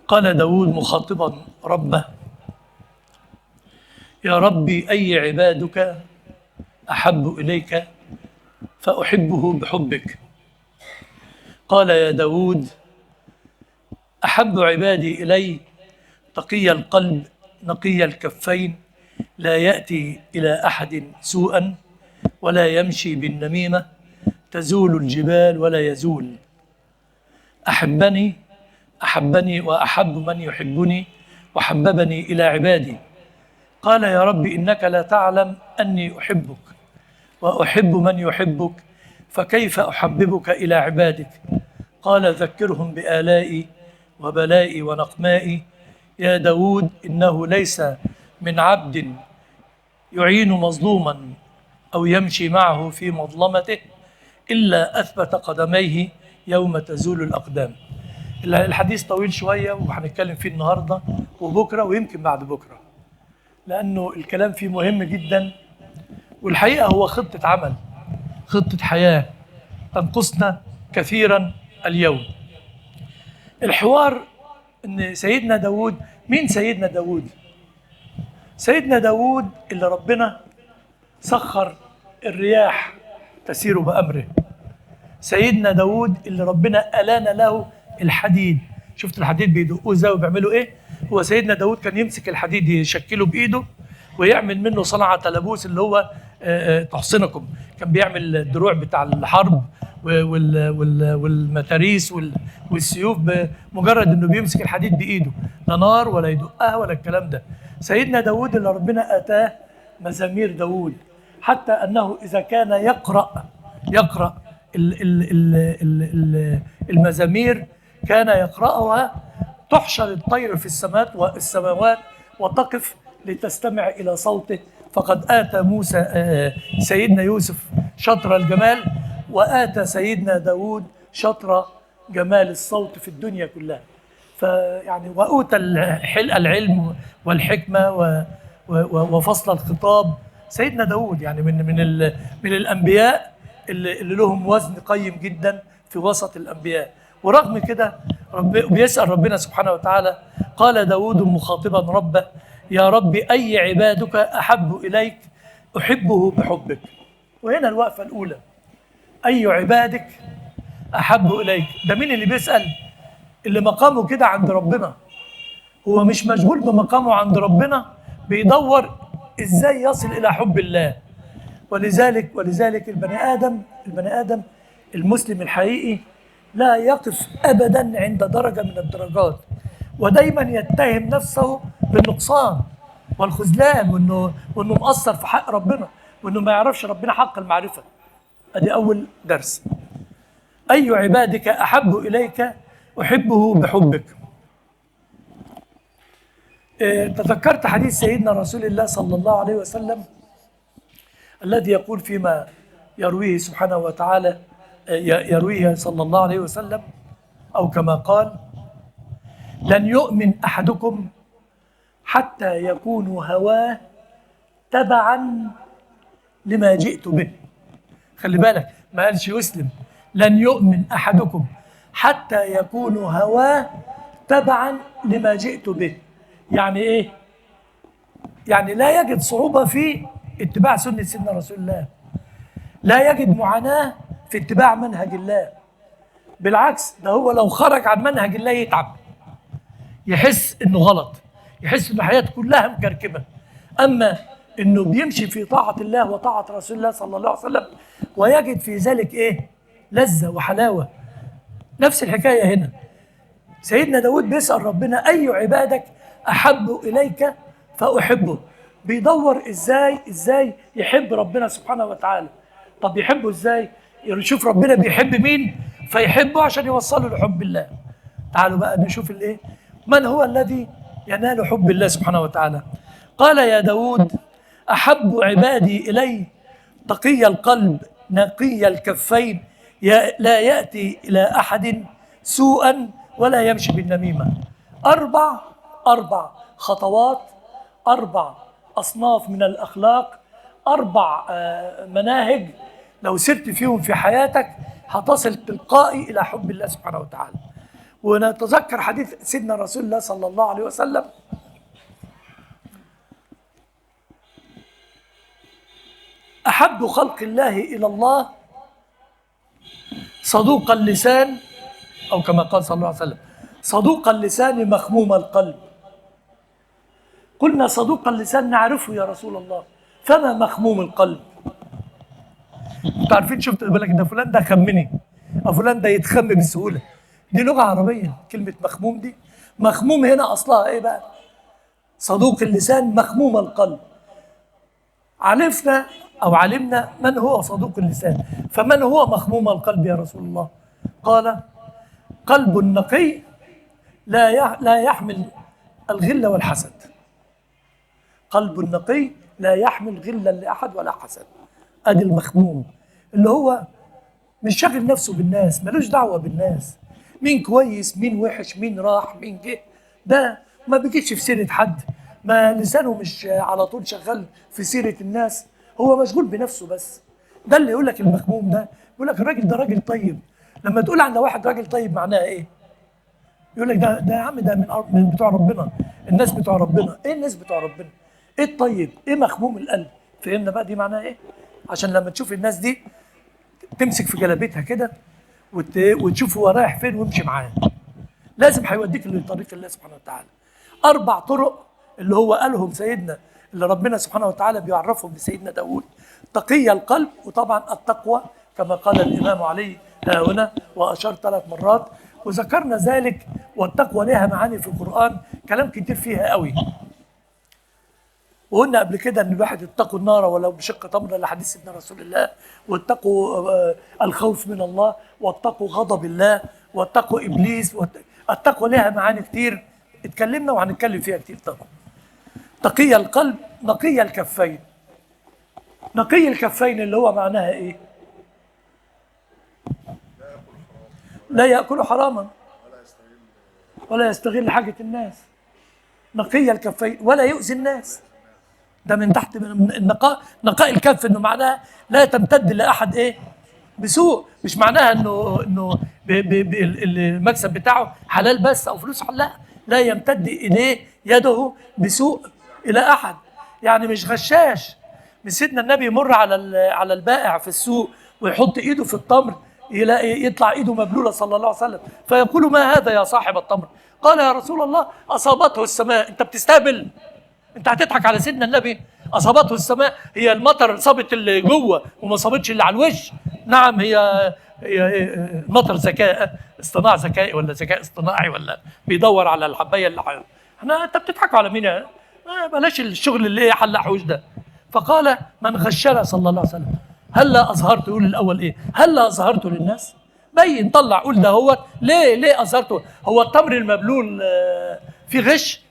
قال داود مخاطبا ربه: يا ربي أي عبادك أحب إليك فأحبه بحبك. قال يا داود: أحب عبادي إلي تقي القلب نقي الكفين لا يأتي إلى أحد سوءا ولا يمشي بالنميمة تزول الجبال ولا يزول. أحبني وأحب من يحبني وحببني إلى عبادي. قال يا رب إنك لا تعلم أني أحبك وأحب من يحبك، فكيف أحببك إلى عبادك؟ قال ذكرهم بآلائي وبلائي ونقمائي. يا داود إنه ليس من عبد يعين مظلوما أو يمشي معه في مظلمته إلا أثبت قدميه يوم تزول الأقدام. الحديث طويل شوية وهنتكلم فيه النهاردة وبكرة ويمكن بعد بكرة، لأنه الكلام فيه مهم جدا، والحقيقة هو خطة عمل، خطة حياة تنقصنا كثيرا اليوم. الحوار إن سيدنا داود، مين سيدنا داود؟ سيدنا داود اللي ربنا سخر الرياح تسير بأمره. سيدنا داود اللي ربنا ألان له الحديد. شفت الحديد بيدقوه ازاي وبيعملوا ايه؟ هو سيدنا داود كان يمسك الحديد يشكله بإيده ويعمل منه صنعة لبوس اللي هو تحصنكم. كان بيعمل الدروع بتاع الحرب والمتاريس والسيوف بمجرد انه بيمسك الحديد بإيده، لا نار ولا يدقها ولا الكلام ده. سيدنا داود اللي ربنا آتاه مزامير داود، حتى أنه إذا كان يقرأ المزامير كان يقرأها تحشر الطير في السماوات وتقف لتستمع إلى صوته. فقد آتى موسى سيدنا يوسف شطر الجمال، وآتى سيدنا داود شطر جمال الصوت في الدنيا كلها. فيعني وأوتى العلم والحكمة وفصل الخطاب. سيدنا داود يعني من الأنبياء اللي لهم وزن قيم جدا في وسط الأنبياء. ورغم كده بيسأل ربنا سبحانه وتعالى. قال داود مخاطبا ربه: يا رب أي عبادك أحب إليك أحبه بحبك. وهنا الوقفة الأولى، أي عبادك أحب إليك. ده مين اللي بيسأل؟ اللي مقامه كده عند ربنا، هو مش مشغول بمقامه عند ربنا، بيدور إزاي يصل إلى حب الله. ولذلك البني آدم المسلم الحقيقي لا يقف أبدا عند درجة من الدرجات، ودايما يتهم نفسه بالنقصان والخذلان وإنه مقصر في حق ربنا وإنه ما يعرفش ربنا حق المعرفة. أدي أول درس. أي عبادك أحب إليك أحبه بحبك. تذكرت حديث سيدنا رسول الله صلى الله عليه وسلم الذي يقول فيما يرويه سبحانه وتعالى، يرويه صلى الله عليه وسلم، أو كما قال: لن يؤمن أحدكم حتى يكون هواه تبعا لما جئت به. خلي بالك، ما قالش يسلم، لن يؤمن أحدكم حتى يكون هواه تبعا لما جئت به. يعني إيه؟ يعني لا يجد صعوبة في اتباع سنة سيدنا رسول الله، لا يجد معاناة في اتباع منهج الله. بالعكس، ده هو لو خرج عن منهج الله يتعب، يحس انه غلط، يحس ان حياته كلها مكركبة. اما انه بيمشي في طاعة الله وطاعة رسول الله صلى الله عليه وسلم ويجد في ذلك ايه؟ لذة وحلاوة. نفس الحكاية هنا. سيدنا داود بيسأل ربنا: أي عبادك أحب إليك فأحبه. بيدور إزاي يحب ربنا سبحانه وتعالى. طب يحبه إزاي؟ يشوف ربنا بيحب مين فيحبه عشان يوصله لحب الله. تعالوا بقى نشوف الإيه؟ من هو الذي ينال حب الله سبحانه وتعالى؟ قال يا داود: أحب عبادي إلي تقي القلب نقي الكفين لا يأتي إلى أحد سوءا ولا يمشي بالنميمة. أربع خطوات، 4 أصناف من الأخلاق، 4 مناهج لو سرت فيهم في حياتك هتصل تلقائي إلى حب الله سبحانه وتعالى. ونتذكر حديث سيدنا رسول الله صلى الله عليه وسلم: أحب خلق الله إلى الله صدوق اللسان، أو كما قال صلى الله عليه وسلم: صدوق اللسان مخموم القلب. قلنا صدوق اللسان نعرفه يا رسول الله، فما مخموم القلب؟ انتوا عارفين، شفت بالك ده فلان ده خمني، أو فلان ده يتخم بسهولة، دي لغة عربية. كلمة مخموم دي، مخموم هنا أصلها إيه بقى؟ صدوق اللسان مخموم القلب. عرفنا أو علمنا من هو صدوق اللسان، فمن هو مخموم القلب يا رسول الله؟ قال: قلب نقي لا يحمل الغل والحسد. قلب نقي لا يحمل غلا لأحد ولا حسد. أدي المخموم، اللي هو مش شاغل نفسه بالناس، ملوش دعوة بالناس، مين كويس مين وحش، مين راح مين جه، ده ما بيجيش في سيرة حد، ما لسانه مش على طول شغال في سيرة الناس، هو مشغول بنفسه بس. ده اللي يقول لك المخموم ده، يقول لك الراجل ده راجل طيب. لما تقول عن واحد راجل طيب معناها ايه؟ يقول لك ده يا عم ده من بتوع ربنا، الناس بتوع ربنا. ايه الناس بتوع ربنا؟ ايه الطيب؟ ايه مخموم القلب؟ فهمنا بقى دي معناها ايه؟ عشان لما تشوف الناس دي تمسك في جلابيتها كده وتشوف هو رايح فين وامشي معاه. لازم هيوديك لطريق الله سبحانه وتعالى. 4 طرق اللي هو قالهم سيدنا، اللي ربنا سبحانه وتعالى بيعرفهم لسيدنا داود: تقي القلب، وطبعا التقوى كما قال الإمام علي هنا وأشار 3 مرات، وذكرنا ذلك. والتقوى لها معاني في القرآن كلام كتير فيها قوي. وقلنا قبل كده ان الواحد اتقوا النار ولو بشق تمره لحديث سيدنا رسول الله، واتقوا الخوف من الله، واتقوا غضب الله، واتقوا ابليس. التقوى لها معاني كتير اتكلمنا وهنتكلم فيها كتير طبعا. تقي القلب، نقي الكفين. نقي الكفين اللي هو معناها ايه؟ لا يأكل حراما ولا يستغل حاجة الناس. نقي الكفين ولا يؤذي الناس. ده من تحت من نقاء الكف، انه معناها لا تمتد لاحد ايه؟ بسوء. مش معناها انه المكسب بتاعه حلال بس او فلوس حلال، لا يمتد اليه يده بسوء الى احد. يعني مش غشاش. من سيدنا النبي يمر على البائع في السوق ويحط ايده في التمر، يلاقي يطلع ايده مبلوله صلى الله عليه وسلم، فيقول: ما هذا يا صاحب التمر؟ قال: يا رسول الله اصابته السماء. انت بتستهبل؟ انت هتضحك على سيدنا النبي؟ اصابته السماء، هي المطر صابت اللي جوه وما صابتش اللي على الوش. نعم، هي المطر ذكاء اصطناع ذكائي ولا ذكاء اصطناعي ولا بيدور على الحبايه اللي انت بتضحكوا على مين؟ بلاش الشغل اللي حل حوش ده. فقال: من غشنا صلى الله عليه وسلم هلا اظهرته. يقول الاول ايه؟ هلا اظهرته للناس؟ بين، طلع، قول ده هو ليه اظهرته؟ هو التمر المبلول في غش؟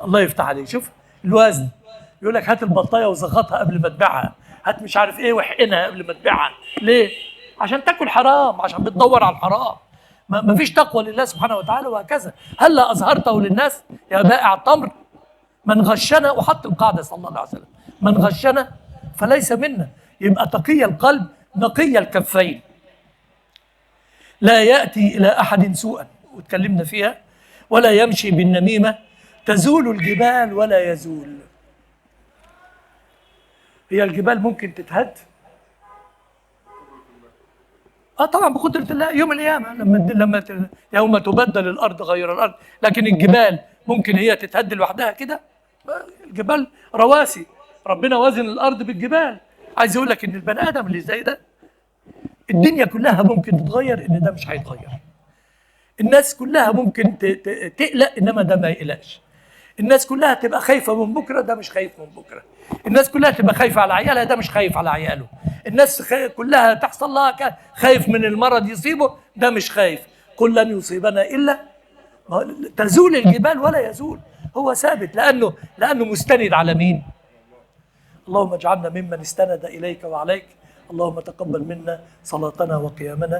الله يفتح عليك. شوف الوزن، يقول لك هات البطايه وزغطها قبل ما تبيعها، هات مش عارف ايه وحقنها قبل ما تبيعها. ليه؟ عشان تاكل حرام، عشان بتدور على الحرام. ما فيش تقوى لله سبحانه وتعالى. وهكذا هلا اظهرته للناس يا بائع التمر؟ من غشنا، وحط القاعده صلى الله عليه وسلم: من غشنا فليس منا. يبقى تقي القلب، نقي الكفين، لا ياتي الى احد سوءا، واتكلمنا فيها. ولا يمشي بالنميمه، تزول الجبال ولا يزول. هي الجبال ممكن تتهد؟ طبعا بقدرة الله يوم القيامة، يوم تبدل الأرض غير الأرض. لكن الجبال ممكن هي تتهد لوحدها كده؟ الجبال رواسي، ربنا وازن الأرض بالجبال. عايز يقول لك إن البني آدم اللي زي ده الدنيا كلها ممكن تتغير، إن ده مش هيتغير. الناس كلها ممكن تقلق، إنما ده ما يقلقش. الناس كلها تبقى خايفة من بكرة، ده مش خايف من بكرة. الناس كلها تبقى خايفة على عيالها، ده مش خايف على عياله. الناس كلها تحصل لها خايف من المرض يصيبه، ده مش خايف. قل لن يصيبنا إلا، تزول الجبال ولا يزول. هو ثابت لأنه مستند على مين؟ اللهم اجعلنا ممن استند إليك وعليك. اللهم تقبل منا صلاتنا وقيامنا.